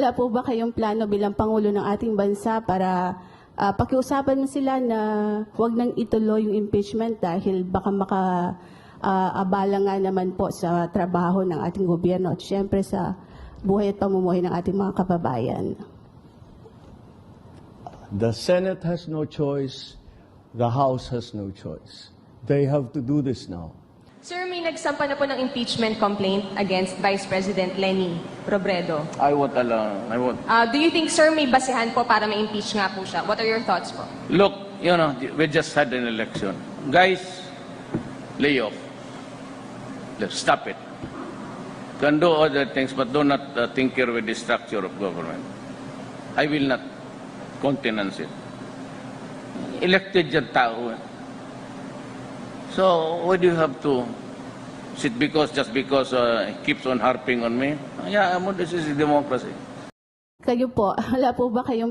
wala po ba kayong plano bilang Pangulo ng ating bansa para pakiusapan mo sila na huwag nang ituloy yung impeachment dahil baka abala nga naman po sa trabaho ng ating gobyerno at syempre sa buhay at pamumuhay ng ating mga kababayan? The Senate has no choice. The House has no choice. They have to do this now. Sir, may nagsampa na po ng impeachment complaint against Vice President Leni Robredo. I won't allow. I won't. Do you think, sir, may basihan po para ma-impeach nga po siya? What are your thoughts po? Look, you know, we just had an election. Guys, lay off. Let's stop it. Can do other things, but do not tinker with the structure of government. I will not countenance it. Elected yung tao. So, why do you have to sit just because he keeps on harping on me? Yeah, this is democracy. Kayo po, wala po ba kayong